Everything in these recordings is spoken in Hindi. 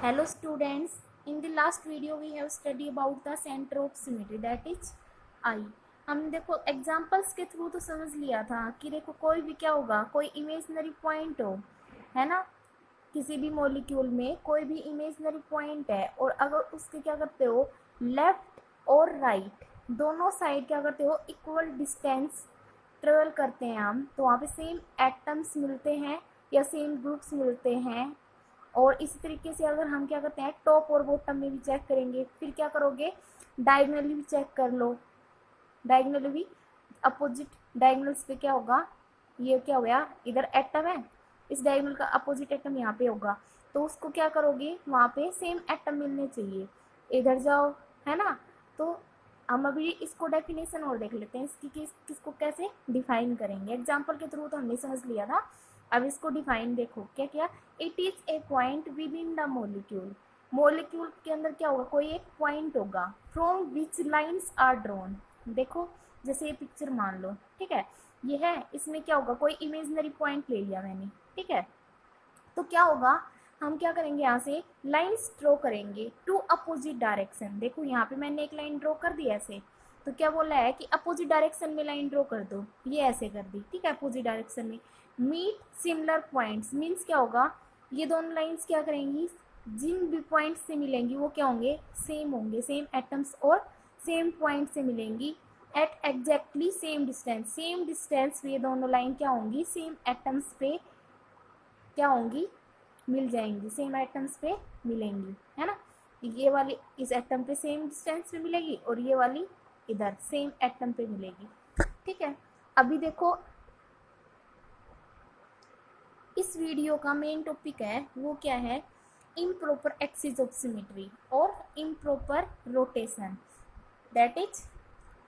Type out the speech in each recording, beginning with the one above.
Hello students, in the last video we have studied about the center of symmetry that is I. हम देखो एग्जाम्पल्स के थ्रू तो समझ लिया था कि देखो कोई भी क्या होगा, कोई इमेजनरी पॉइंट हो, है ना। किसी भी मॉलिक्यूल में कोई भी इमेजनरी पॉइंट है और अगर उसके क्या करते हो, लेफ्ट और राइट दोनों साइड क्या करते हो, इक्वल डिस्टेंस ट्रेवल करते हैं हम, तो वहाँ पे सेम एटम्स मिलते हैं या सेम ग्रुप्स मिलते हैं। और इसी तरीके से अगर हम क्या करते हैं, टॉप और बॉटम में भी चेक करेंगे, फिर क्या करोगे, डायगनली भी चेक कर लो। डायगनली भी अपोजिट डायगनल्स पे क्या होगा, ये क्या हो गया, इधर एटम है, इस डायगनल का अपोजिट एटम यहाँ पे होगा, तो उसको क्या करोगे, वहाँ पे सेम एटम मिलने चाहिए, इधर जाओ, है ना। तो हम अभी इसको डेफिनेशन और देख लेते हैं इसकी, किसको कैसे डिफाइन करेंगे। एग्जाम्पल के थ्रू तो हमने समझ लिया था, अब इसको डिफाइन देखो क्या क्या। It is a point within the molecule, molecule के अंदर क्या होगा, कोई एक पॉइंट होगा, from which lines are drawn. देखो जैसे ये पिक्चर मान लो, ठीक है, ये है, इसमें क्या होगा, कोई इमेजनरी पॉइंट ले लिया मैंने, ठीक है। तो क्या होगा, हम क्या करेंगे, यहाँ से लाइन्स ड्रॉ करेंगे टू अपोजिट डायरेक्शन। देखो यहाँ पे मैंने एक लाइन ड्रॉ कर दी ऐसे, तो क्या बोला है कि अपोजिट डायरेक्शन में लाइन ड्रॉ कर दो, ये ऐसे कर दी, ठीक है, अपोजिट डायरेक्शन में। मीट सिमिलर पॉइंट्स मीन्स क्या होगा, ये दोनों लाइन्स क्या करेंगी, जिन भी पॉइंट से मिलेंगी वो क्या होंगे, सेम होंगे, सेम एटम्स और सेम पॉइंट से मिलेंगी एट एग्जैक्टली सेम डिस्टेंस ये दोनों लाइन क्या होंगी, सेम एटम्स पे क्या होंगी, मिल जाएंगी, सेम एटम्स पे मिलेंगी, है ना। ये वाली इस एटम पे सेम डिस्टेंस पे मिलेगी और ये वाली इधर सेम एटम पे मिलेगी, ठीक है। अभी देखो इस वीडियो का मेन टॉपिक है वो क्या है, इम्प्रॉपर एक्सिस ऑफ सिमेट्री और improper rotation, that is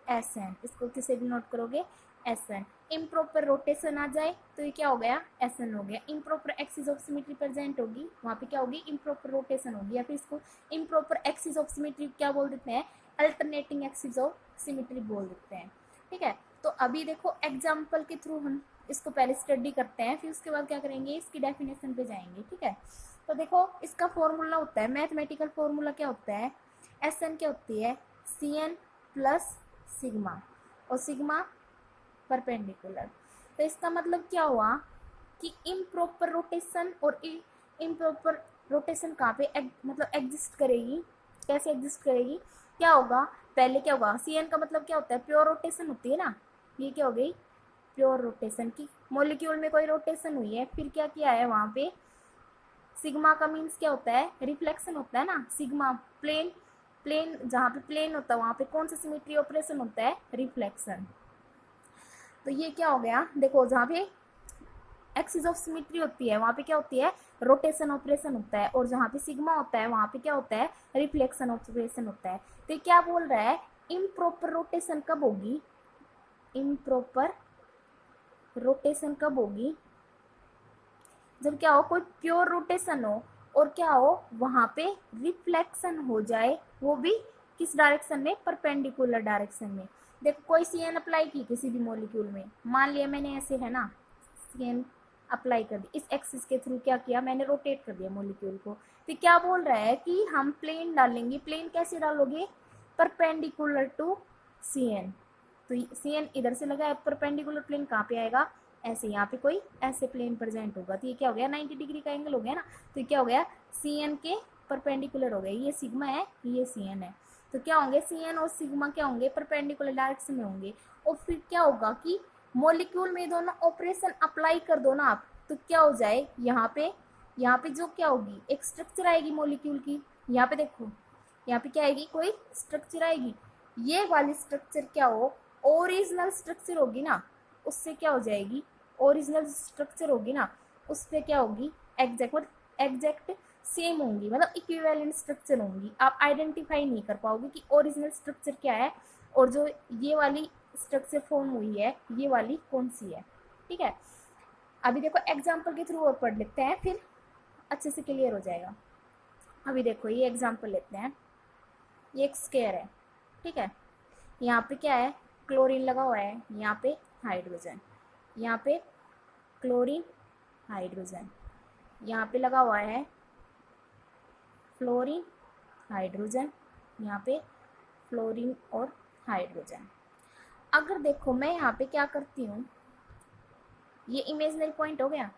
SN. इसको किसे भी नोट करोगे, एसएन। इम्प्रॉपर रोटेशन आ जाए तो ये क्या हो गया, एसएन हो गया। Improper axis of symmetry present होगी, वहाँ पे क्या होगी, इम्प्रॉपर रोटेशन होगी, या फिर इसको इम्प्रॉपर एक्सिस ऑफ सिमेट्री क्या बोल देते हैं, अल्टरनेटिंग एक्सिस ऑफ सिमेट्री बोल देते हैं, ठीक है। तो अभी देखो एग्जाम्पल के थ्रू हम इसको पहले स्टडी करते हैं, फिर उसके बाद क्या करेंगे, इसकी डेफिनेशन पे जाएंगे, ठीक है। तो देखो इसका फॉर्मूला होता है, मैथमेटिकल फॉर्मूला क्या होता है, एसएन क्या होती है, सी एन प्लस सिग्मा, और सिग्मा परपेंडिकुलर। तो इसका मतलब क्या हुआ कि इम्प्रॉपर रोटेशन और इम्प्रॉपर रोटेशन कहाँ पे मतलब एग्जिस्ट करेगी, कैसे एग्जिस्ट करेगी, क्या होगा, पहले क्या होगा, सी एन का मतलब क्या होता है, प्योर रोटेशन होती है ना, ये क्या हो गई, प्योर रोटेशन की, मॉलिक्यूल में कोई रोटेशन हुई है, फिर क्या किया है वहाँ पे। सिग्मा का मीन्स क्या होता है, रिफ्लेक्शन होता है ना, सिग्मा प्लेन, प्लेन जहाँ पे प्लेन होता है वहाँ पे कौन सा सिमेट्री ऑपरेशन होता है, रिफ्लेक्शन। तो ये क्या हो गया, देखो जहाँ पे एक्सिस ऑफ सिमेट्री होती है वहाँ पे क्या होती है, रोटेशन ऑपरेशन होता है, और जहाँ पे सिग्मा होता है वहाँ पे क्या होता है, रिफ्लेक्शन ऑपरेशन होता है। तो क्या बोल रहा है, इम्प्रॉपर रोटेशन कब होगी, इम्प्रॉपर रोटेशन कब होगी, जब क्या हो, कोई प्योर रोटेशन हो और क्या हो, वहां पे रिफ्लेक्शन हो जाए, वो भी किस डायरेक्शन में, परपेंडिकुलर डायरेक्शन में। देखो कोई सी एन अप्लाई की किसी भी मॉलिक्यूल में, मान लिया मैंने ऐसे, है ना, सी एन अप्लाई कर दी, इस एक्सिस के थ्रू क्या किया मैंने, रोटेट कर दिया मॉलिक्यूल को। तो क्या बोल रहा है कि हम प्लेन डालेंगे, प्लेन कैसे डालोगे, परपेंडिकुलर टू सी एन। तो सी एन इधर से लगा है, परपेंडिकुलर प्लेन कहाँ पे आएगा, ऐसे, यहाँ पे कोई ऐसे प्लेन प्रेजेंट होगा, तो ये क्या हो गया, 90 डिग्री का एंगल हो गया ना, तो ये क्या हो गया, सी एन के परपेंडिकुलर हो गया, ये सिग्मा है ये सी एन है, तो क्या होंगे, सी एन और सिग्मा क्या होंगे, परपेंडिकुलर डायरेक्शन में होंगे। और फिर क्या होगा कि मॉलिक्यूल में दोनों ऑपरेशन अप्लाई कर दो ना आप, तो क्या हो जाए, यहाँ पे जो क्या होगी, एक स्ट्रक्चर आएगी मॉलिक्यूल की, यहाँ पे देखो, यहाँ पे क्या आएगी, कोई स्ट्रक्चर आएगी, ये वाली स्ट्रक्चर क्या हो, ओरिजिनल स्ट्रक्चर होगी ना, उससे क्या हो जाएगी, ओरिजिनल स्ट्रक्चर होगी ना, उस पर क्या होगी, एग्जैक्ट सेम होंगी, मतलब इक्विवेलेंट स्ट्रक्चर होंगी, आप आइडेंटिफाई नहीं कर पाओगे कि ओरिजिनल स्ट्रक्चर क्या है और जो ये वाली स्ट्रक्चर फॉर्म हुई है ये वाली कौन सी है, ठीक है। अभी देखो एग्जाम्पल के थ्रू और पढ़ लेते हैं, फिर अच्छे से क्लियर हो जाएगा। अभी देखो ये एग्जाम्पल लेते हैं, ये एक स्केयर है, ठीक है, यहाँ पे क्या है, क्लोरीन लगा हुआ है, यहाँ पे हाइड्रोजन, यहाँ पे क्लोरीन हाइड्रोजन, यहाँ पे लगा हुआ है फ्लोरीन हाइड्रोजन, यहाँ पे फ्लोरीन और हाइड्रोजन। अगर देखो मैं यहाँ पे क्या करती हूँ, ये इमेजिनरी पॉइंट हो गया,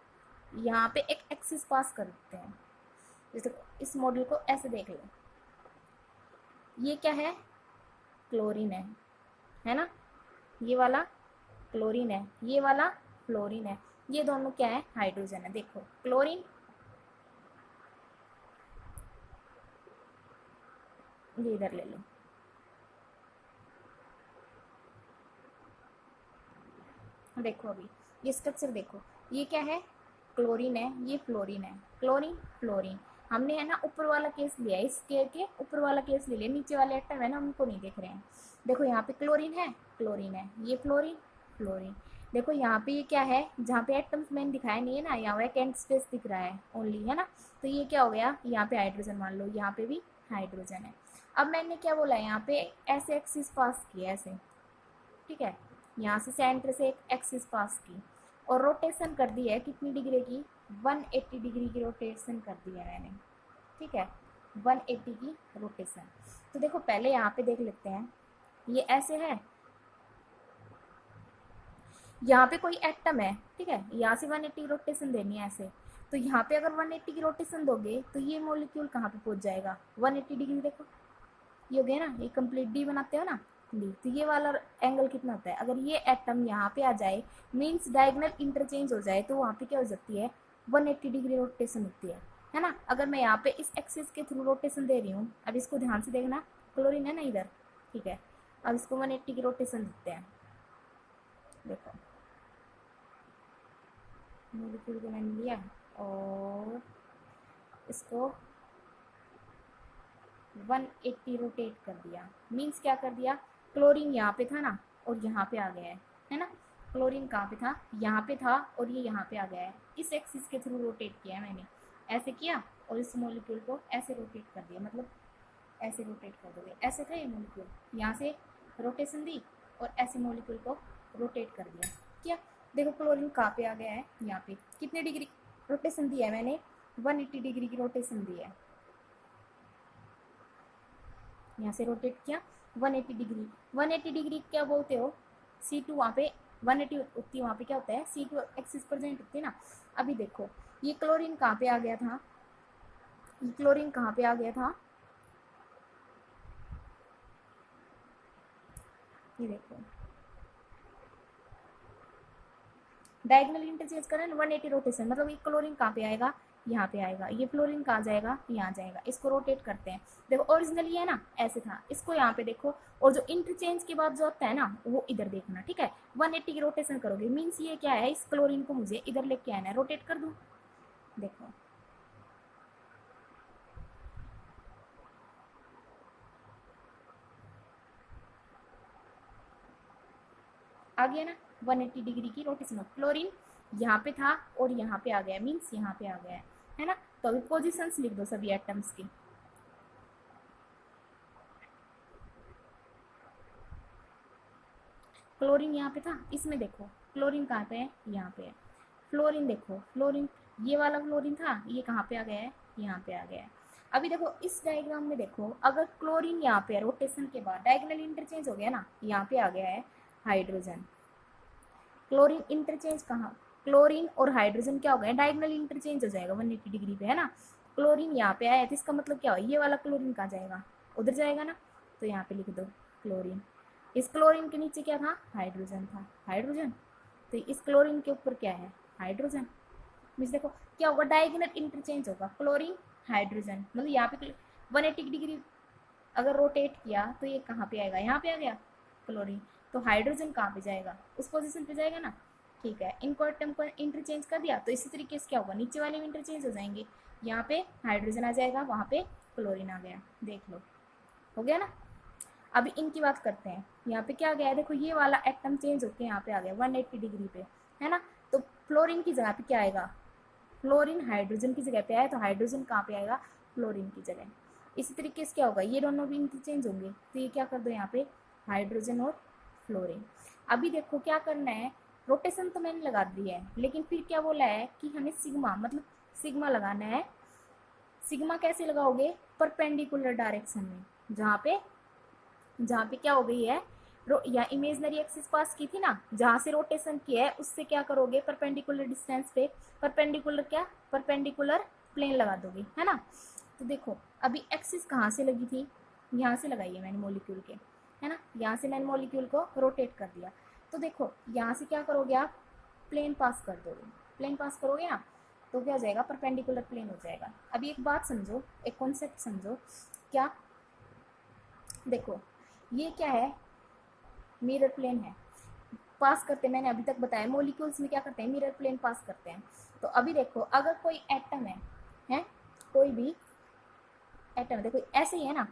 यहाँ पे एक एक्सिस पास करते हैं। जैसे इस मॉडल को ऐसे देख लो, ये क्या है, क्लोरीन है ना, ये वाला क्लोरीन है, ये वाला फ्लोरीन है, ये दोनों क्या है, हाइड्रोजन है। देखो क्लोरीन, ये इधर ले लो, देखो अभी ये स्ट्रक्चर देखो, ये क्या है, क्लोरीन है, ये फ्लोरीन है, क्लोरीन फ्लोरीन। हमने है ना ऊपर वाला केस लिया है, इस स्केल के ऊपर वाला केस ले लिया, नीचे वाले एटम है ना उनको नहीं देख रहे हैं। देखो यहाँ पे क्लोरीन है, क्लोरीन है, ये फ्लोरीन फ्लोरीन। देखो यहाँ पे ये क्या है, जहाँ पे एटम्स मैंने दिखाया नहीं है ना, यहाँ वैकेंट स्पेस दिख रहा है ओनली, है ना, तो ये क्या हो गया, यहाँ पे हाइड्रोजन मान लो, यहाँ पे भी हाइड्रोजन है। अब मैंने क्या बोला, यहाँ पे ऐसे एक्सिस पास किया ऐसे, ठीक है, यहाँ से सेंटर से एक एक्सिस पास की और रोटेशन कर दी है कितनी डिग्री की, 180 डिग्री की रोटेशन कर दी है मैंने, ठीक है, 180 की रोटेशन। तो देखो पहले यहाँ पे देख लेते हैं, ये ऐसे है, यहाँ पे कोई एटम है, ठीक है, यहाँ से 180 रोटेशन देनी है ऐसे, तो यहाँ पे अगर 180 की रोटेशन दोगे तो ये मॉलिक्यूल कहाँ पे पहुंच जाएगा, 180 डिग्री। देखो ये हो गया ना, ये कंप्लीट डी बनाते हो ना डी, तो ये वाला एंगल कितना होता है, अगर ये एटम यहाँ पे आ जाए मीन्स डायगोनल इंटरचेंज हो जाए, तो वहाँ पे क्या हो जाती है, 180 डिग्री रोटेशन होती है ना। अगर मैं यहाँ पे इस एक्सिस के थ्रू रोटेशन दे रही हूँ, अब इसको ध्यान से देखना, क्लोरीन है ना इधर, ठीक है, अब इसको 180 की रोटेशन देते हैं। देखो मॉलिक्यूल को मैंने लिया और इसको 180 रोटेट कर दिया, मीन्स क्या कर दिया, क्लोरीन यहाँ पे था ना और यहाँ पे आ गया है ना, क्लोरीन कहाँ पे था, यहाँ पे था और ये यहाँ पे आ गया है, इस एक्सिस के थ्रू रोटेट किया है मैंने, ऐसे किया और इस मॉलिक्यूल को ऐसे रोटेट कर दिया, मतलब ऐसे रोटेट कर दोगे, ऐसे था ये मॉलिक्यूल, यहाँ से रोटेशन दी और ऐसे मॉलिक्यूल को रोटेट कर दिया, क्या देखो क्लोरीन कहाँ पे आ गया है, यहाँ पे कितने डिग्री रोटेशन दिया है मैंने, 180 डिग्री की रोटेशन दी है, यहाँ से रोटेट किया 180 डिग्री, 180 डिग्री क्या बोलते हो, C2 वहाँ पे 180 होती है, वहाँ पे क्या होता है, C2 एक्सिस प्रेजेंट होती है ना। अभी देखो ये क्लोरीन कहाँ पे आ गया था, ये क्लोरीन कहाँ पे आ गया था, ये देखो डायगोनल इंटरचेंज करें 180 रोटेशन, मतलब ये क्लोरीन कहाँ पे आएगा, यहाँ पे आएगा, ये फ्लोरीन कहाँ जाएगा, यहाँ जाएगा, इसको रोटेट करते हैं। देखो ओरिजिनली है ना ऐसे था, इसको यहाँ पे देखो, और जो इंटरचेंज के बाद जो होता है ना वो इधर देखना, ठीक है, 180 की रोटेशन करोगे, मीन्स ये क्या है, इस क्लोरीन को मुझे इधर लेके आना है, रोटेट कर दूँ, देखो आ गया ना, 180 डिग्री की रोटेशन, क्लोरीन यहाँ पे था और यहाँ पे आ गया, मीन्स यहाँ पे आ गया है ना। तो अभी पोजिशंस लिख दो सभी एटम्स की, क्लोरीन यहाँ पे था, इसमें देखो क्लोरीन कहाँ पे है, यहाँ पे है, फ्लोरीन देखो फ्लोरीन, ये वाला फ्लोरीन था, ये कहाँ पे आ गया है, यहाँ पे आ गया है। अभी देखो इस डायग्राम में देखो, अगर क्लोरीन यहाँ पे रोटेशन के बाद डायगोनल इंटरचेंज हो गया ना, यहाँ पे आ गया है हाइड्रोजन, क्लोरीन इंटरचेंज कहाँ, क्लोरीन और हाइड्रोजन क्या हो गया, डायगोनल इंटरचेंज हो जाएगा 180 डिग्री पे, है ना। क्लोरीन यहाँ पे आया तो इसका मतलब क्या हो, ये वाला क्लोरीन कहाँ जाएगा, उधर जाएगा ना, तो यहाँ पे लिख दो क्लोरीन। इस क्लोरीन के नीचे क्या था, हाइड्रोजन था, हाइड्रोजन, तो इस क्लोरीन के ऊपर क्या है, हाइड्रोजन। मीन्स देखो क्या होगा, डायगोनल इंटरचेंज होगा, क्लोरीन हाइड्रोजन, मतलब यहाँ पे 180 डिग्री अगर रोटेट किया तो ये कहाँ पे आएगा, यहाँ पे आ गया क्लोरीन, तो हाइड्रोजन कहाँ पे जाएगा, उस पोजीशन पे जाएगा ना, ठीक है। इनको एटम को इंटरचेंज कर दिया, तो इसी तरीके से क्या होगा, नीचे वाले भी इंटरचेंज हो जाएंगे, यहाँ पे हाइड्रोजन आ जाएगा, वहाँ पे क्लोरीन आ गया, देख लो हो गया ना। अभी इनकी बात करते हैं, यहाँ पे क्या गया है, देखो ये वाला एटम चेंज होकर यहाँ पे आ गया 180 डिग्री पे, है ना। तो फ्लोरीन की जगह पे क्या आएगा, फ्लोरीन हाइड्रोजन की जगह पे आया, तो हाइड्रोजन कहाँ पे आएगा, फ्लोरीन की जगह। इसी तरीके से क्या होगा, ये दोनों भी इंटरचेंज होंगे, तो ये क्या कर दो यहाँ पे हाइड्रोजन और फ्लोरीन। अभी देखो क्या करना है, रोटेशन तो मैंने लगा दी है, लेकिन फिर क्या बोला है कि हमें सिग्मा, मतलब सिग्मा लगाना है, सिग्मा कैसे लगाओगे, परपेंडिकुलर डायरेक्शन में, जहाँ पे क्या हो गई है, या इमेजनरी एक्सिस पास की थी ना, जहाँ से रोटेशन किया है उससे क्या करोगे, परपेंडिकुलर डिस्टेंस पे परपेंडिकुलर क्या, परपेंडिकुलर प्लेन लगा दोगे, है ना। तो देखो अभी एक्सिस कहाँ से लगी थी, यहाँ से लगाई है मैंने मॉलिक्यूल के, है ना, यहाँ से मैंने मॉलिक्यूल को रोटेट कर दिया। तो देखो यहाँ से क्या करोगे आप, प्लेन पास कर दोगे, प्लेन पास करोगे ना, तो क्या हो जाएगा, परपेंडिकुलर प्लेन हो जाएगा। अभी एक बात समझो, एक कॉन्सेप्ट समझो, क्या, देखो ये क्या है, मिरर प्लेन है, पास करते हैं, मैंने अभी तक बताया मॉलिक्यूल्स में क्या करते हैं, मिरर प्लेन पास करते हैं। तो अभी देखो अगर कोई एटम है कोई भी एटम, देखो ऐसे ही है ना,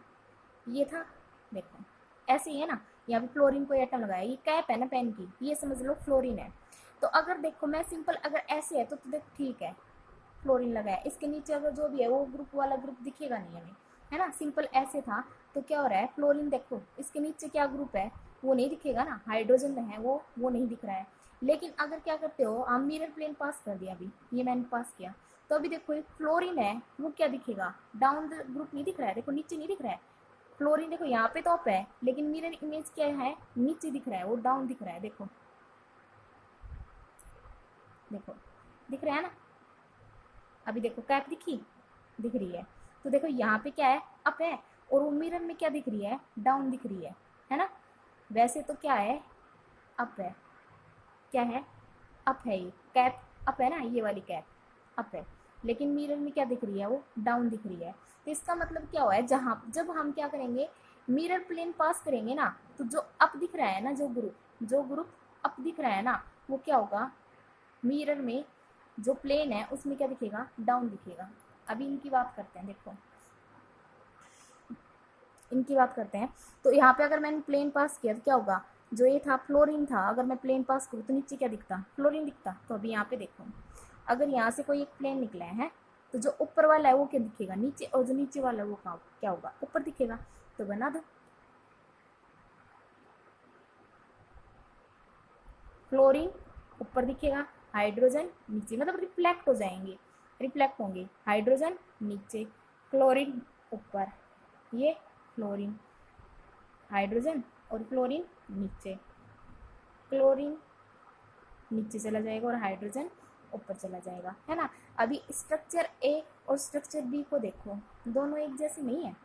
ये था, देखो ऐसे ही है ना, यहाँ पे फ्लोरीन कोई एटम लगाया, ये कैप है ना पेन की, ये समझ लो फ्लोरीन है। तो अगर देखो मैं सिंपल अगर ऐसे है तो देखो ठीक है, फ्लोरीन लगाया, इसके नीचे अगर जो भी है वो ग्रुप वाला ग्रुप दिखेगा नहीं हमें, है ना, सिंपल ऐसे था। तो क्या हो रहा है, फ्लोरीन देखो इसके नीचे क्या ग्रुप है वो नहीं दिखेगा ना, हाइड्रोजन में है वो नहीं दिख रहा है। लेकिन अगर क्या करते हो आप, मिरर प्लेन पास कर दिया, अभी ये मैंने पास किया, तो अभी देखो एक फ्लोरीन है वो क्या दिखेगा, डाउन द ग्रुप नहीं दिख रहा है, देखो नीचे नहीं दिख रहा है, फ्लोरीन देखो यहाँ पे तो अप है, लेकिन मिरर इमेज क्या है, नीचे दिख रहा है, वो डाउन दिख रहा है, देखो देखो दिख रहा है ना। अभी देखो कैप दिख रही है। तो देखो यहाँ पे क्या है, अप है, और वो मिरर में क्या दिख रही है, डाउन दिख रही है ना। वैसे तो क्या है, अप है, क्या है, अप है, ये कैप अप है ना, ये वाली कैप अप है, लेकिन मिरर में क्या दिख रही है, वो डाउन दिख रही है। तो इसका मतलब क्या हुआ है, जब हम क्या करेंगे, मिरर प्लेन पास करेंगे ना, तो जो अप दिख रहा है ना, जो ग्रुप अप दिख रहा है ना, वो क्या होगा, मिरर में जो प्लेन है उसमें क्या दिखेगा, डाउन दिखेगा। अभी इनकी बात करते हैं, देखो इनकी बात करते हैं। तो यहाँ पे अगर मैंने प्लेन पास किया तो क्या होगा, जो ये था फ्लोरीन था, अगर मैं प्लेन पास करूँ तो नीचे क्या दिखता, फ्लोरीन दिखता। तो अभी यहाँ पे देखो, अगर यहाँ से कोई एक प्लेन निकला है तो जो ऊपर वाला है वो क्या दिखेगा, नीचे, और जो नीचे वाला है वो क्या होगा, ऊपर दिखेगा। तो बना दो, फ्लोरीन ऊपर दिखेगा, हाइड्रोजन नीचे, मतलब रिफ्लेक्ट हो जाएंगे, रिफ्लेक्ट होंगे, हाइड्रोजन नीचे, क्लोरीन ऊपर, ये फ्लोरीन, हाइड्रोजन और फ्लोरीन नीचे, क्लोरीन नीचे चला जाएगा और हाइड्रोजन ऊपर चला जाएगा, है ना। अभी स्ट्रक्चर ए और स्ट्रक्चर बी को देखो, दोनों एक जैसे नहीं है।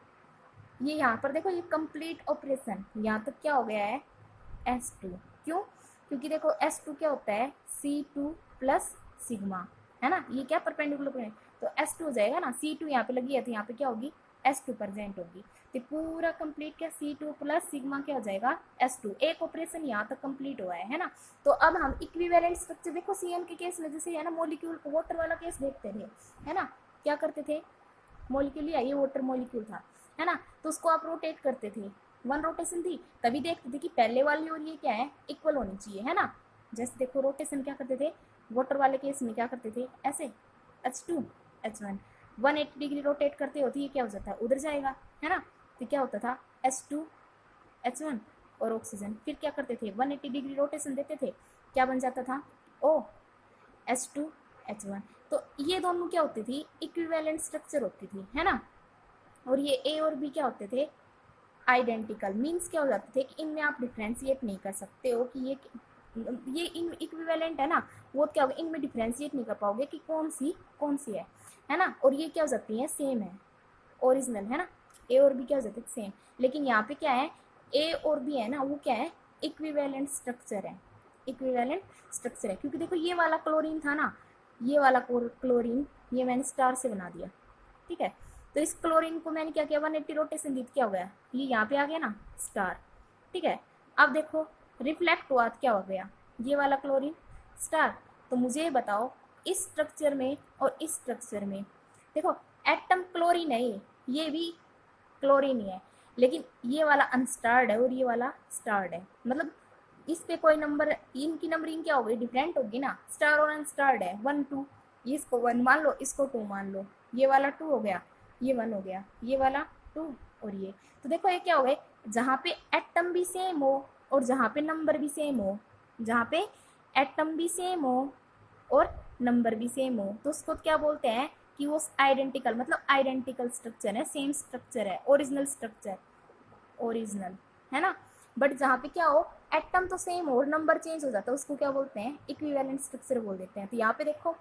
ये यहाँ पर देखो, ये कंप्लीट ऑपरेशन यहाँ तक क्या हो गया है, S2। क्यों, क्योंकि देखो S2 क्या होता है, C2 प्लस सिग्मा, है ना, ये क्या परपेंडिकुलर प्लेन, तो S2 हो जाएगा ना, C2 यहाँ पे लगी है तो यहाँ पे क्या होगी, S2 प्रेजेंट होगी। तो पूरा कंप्लीट क्या, C2 प्लस सिग्मा क्या हो जाएगा, S2। एक ऑपरेशन यहाँ तक कंप्लीट हुआ है ना। तो अब हम इक्विवेलेंट स्ट्रक्चर देखो, CN के केस में जैसे है ना, मॉलिक्यूल को वाटर वाला केस देखते थे, है ना, क्या करते थे, मॉलिक्यूल लिया, ये वाटर मॉलिक्यूल था, है ना, तो उसको आप रोटेट करते थे, वन रोटेशन थी, तभी देखते थे कि पहले वाली और ये क्या है, इक्वल होनी चाहिए, है ना। जैसे देखो रोटेशन क्या करते थे, वाटर वाले केस में क्या करते थे, ऐसे H2 H1 180 डिग्री रोटेट करते होती, ये क्या हो जाता है, उधर जाएगा, है ना। तो क्या होता था, H2 H1 और ऑक्सीजन, फिर क्या करते थे, 180 डिग्री रोटेशन देते थे, क्या बन जाता था, O H2 H1। तो ये दोनों क्या होती थी, इक्विवेलेंट स्ट्रक्चर होती थी, है ना। और ये ए और बी क्या होते थे, आइडेंटिकल, मीन्स क्या हो जाते थे कि इनमें आप डिफ्रेंशिएट नहीं कर सकते हो कि ये इन इक्विवेलेंट है ना, वो क्या होगा, इनमें डिफ्रेंशिएट नहीं कर पाओगे कि कौन सी है ना। और ये क्या हो जाती है, सेम है, ओरिजिनल, है ना, ए और बी क्या हो जाते हैं, सेम। लेकिन यहाँ पे क्या है, ए और बी है ना, वो क्या है, इक्विवेलेंट स्ट्रक्चर है, इक्विवेलेंट स्ट्रक्चर है। क्योंकि देखो ये वाला क्लोरीन था ना, ये वाला क्लोरीन, ये मैंने स्टार से बना दिया, ठीक है। तो इस क्लोरीन को मैंने क्या किया, 180 रोटेशन दी, क्या हो गया, ये यहाँ पे आ गया ना स्टार, ठीक है। अब देखो रिफ्लेक्ट हुआ तो क्या हो गया, ये वाला क्लोरीन स्टार। तो मुझे ये बताओ, इस स्ट्रक्चर में और इस स्ट्रक्चर में, देखो एटम क्लोरीन है, ये भी क्लोरीन ही है, लेकिन ये वाला अनस्टार्ड है और ये वाला स्टार्ड है, मतलब इस पे कोई नंबर, इनकी नंबरिंग क्या होगी, डिफरेंट होगी ना, स्टार और अनस्टार्ड है, 1 2, इसको 1 मान लो, इसको 2 मान लो, ये वाला 2 हो गया, ये 1 हो गया, ये वाला 2 और ये। तो देखो ये क्या हो गए, जहाँ पे एटम भी सेम हो और जहाँ पे नंबर भी सेम हो, जहाँ पे एटम भी सेम हो और नंबर भी सेम हो, तो उसको क्या बोलते हैं कि वो आइडेंटिकल, मतलब आइडेंटिकल स्ट्रक्चर है, सेम स्ट्रक्चर है, ओरिजिनल स्ट्रक्चर, ओरिजिनल, है ना। बट जहाँ पे क्या हो, एटम तो सेम हो और नंबर चेंज हो जाता है, उसको क्या बोलते हैं, इक्विवेलेंट स्ट्रक्चर बोल देते हैं। तो यहाँ पे देखो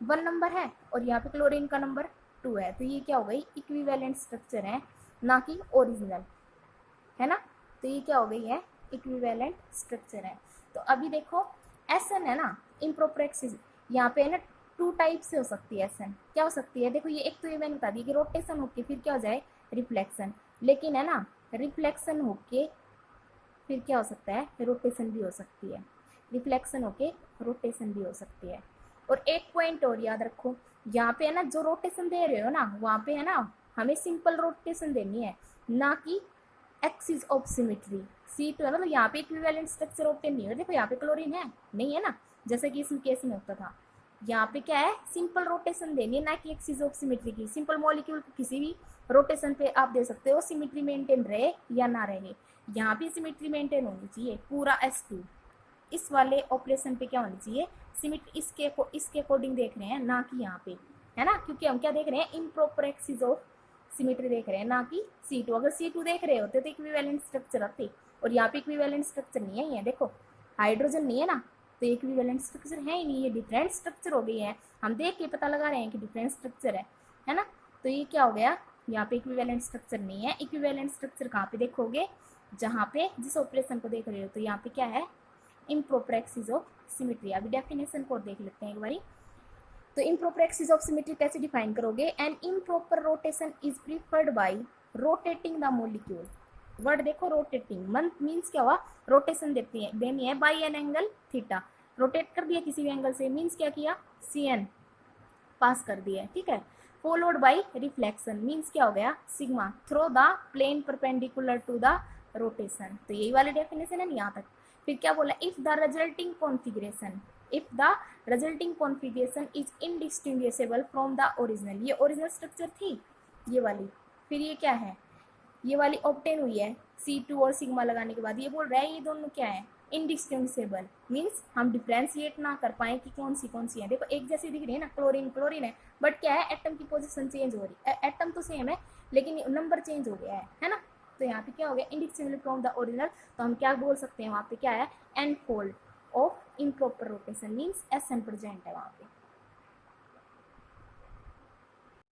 1 नंबर है और यहाँ पे क्लोरीन का नंबर 2 है, तो ये क्या हो गई, इक्विवेलेंट स्ट्रक्चर है, ना कि ओरिजिनल, है ना। तो ये क्या हो गई है, इक्विवेलेंट स्ट्रक्चर है। तो अभी देखो एसएन है ना, इम्प्रॉपर एक्सिस, यहाँ पे है ना 2 टाइप से हो सकती है एसएन, क्या हो सकती है, देखो ये एक तो ये मैंने बता दी कि रोटेशन होके फिर क्या हो जाए, रिफ्लेक्शन, लेकिन है ना रिफ्लेक्शन होके फिर क्या हो सकता है, रोटेशन भी हो सकती है, रिफ्लेक्शन होके रोटेशन भी हो सकती है। और एक पॉइंट और याद रखो, यहाँ पे है ना जो रोटेशन दे रहे हो ना, वहाँ पे है ना हमें सिंपल रोटेशन देनी है, ना कि एक्सिस ऑफ सिमेट्री। C2 है, मतलब यहाँ पे इक्विवेलेंट स्ट्रक्चर ऑब्टेन नहीं हो, देखो यहाँ पे क्लोरीन है नहीं, है ना, जैसे कि इस केस में होता था। यहाँ पे क्या है, सिंपल रोटेशन देनी है, ना कि एक्सिस ऑफ सिमेट्री की। सिंपल मॉलिक्यूल को किसी भी रोटेशन पे आप दे सकते हो, सिमेट्री मेंटेन रहे या ना रहे। यहाँ पे सिमेट्री मेंटेन होनी चाहिए पूरा S2, इस वाले ऑपरेशन पे क्या होनी चाहिए, सिमेट्री इसके अकॉर्डिंग देख रहे हैं, ना कि यहाँ पे, है ना, क्योंकि हम क्या देख रहे हैं, इम्प्रॉपर एक्सिस ऑफ सिमेट्री देख रहे हैं, ना कि C2। अगर C2 देख रहे होते तो इक्विवेलेंट स्ट्रक्चर आते, और यहाँ पे इक्विवेलेंट स्ट्रक्चर नहीं है, ये देखो हाइड्रोजन नहीं है ना, तो इक्विवेलेंट स्ट्रक्चर है ही नहीं, ये डिफरेंट स्ट्रक्चर हो गई है, हम देख के पता लगा रहे हैं कि डिफरेंट स्ट्रक्चर है ना। तो ये क्या हो गया, यहाँ पे इक्विवेलेंट स्ट्रक्चर नहीं है। इक्विवेलेंट स्ट्रक्चर कहाँ पे देखोगे, जहाँ पे जिस ऑपरेशन को देख रहे हो, तो यहाँ पे क्या है, इम्प्रॉपर एक्सिस ऑफ सिमेट्री। अभी डेफिनेशन को देख लेते हैं एक बारी। तो इम्प्रॉपर एक्सिस ऑफ सिमेट्री कैसे डिफाइन करोगे, an improper rotation is preferred by rotating the molecule. Word देखो रोटेटिंग, मंथ मीन्स क्या हुआ, रोटेशन देनी है by an angle theta, rotate कर दिया किसी भी एंगल से, मीन्स क्या किया, CN पास कर दिया, ठीक है। फॉलोड बाय रिफ्लेक्शन मीन्स क्या हो गया, sigma through the plane perpendicular to the rotation. तो यही वाली डेफिनेशन है यहाँ तक। फिर क्या बोला, if the resulting configuration, if the resulting configuration is indistinguishable from the original, ये ओरिजिनल स्ट्रक्चर थी ये वाली, फिर ये क्या है, ये वाली ऑब्टेन हुई है C2 और सिग्मा लगाने के बाद, ये बोल रहा है ये दोनों क्या है, इनडिस्टिंग्विशेबल, मीन्स हम डिफ्रेंशिएट ना कर पाए कि कौन सी है। देखो एक जैसी दिख रही है ना, क्लोरीन क्लोरीन है, बट क्या है, एटम की पोजीशन चेंज हो रही है, एटम तो सेम है लेकिन नंबर चेंज हो गया है ना। तो यहाँ पे क्या हो गया, इनडिस्टिंग्विशेबल फ्रॉम द ओरिजिनल, तो हम क्या बोल सकते हैं, वहाँ पे क्या है, n fold of improper rotation means SN present है वहाँ पे।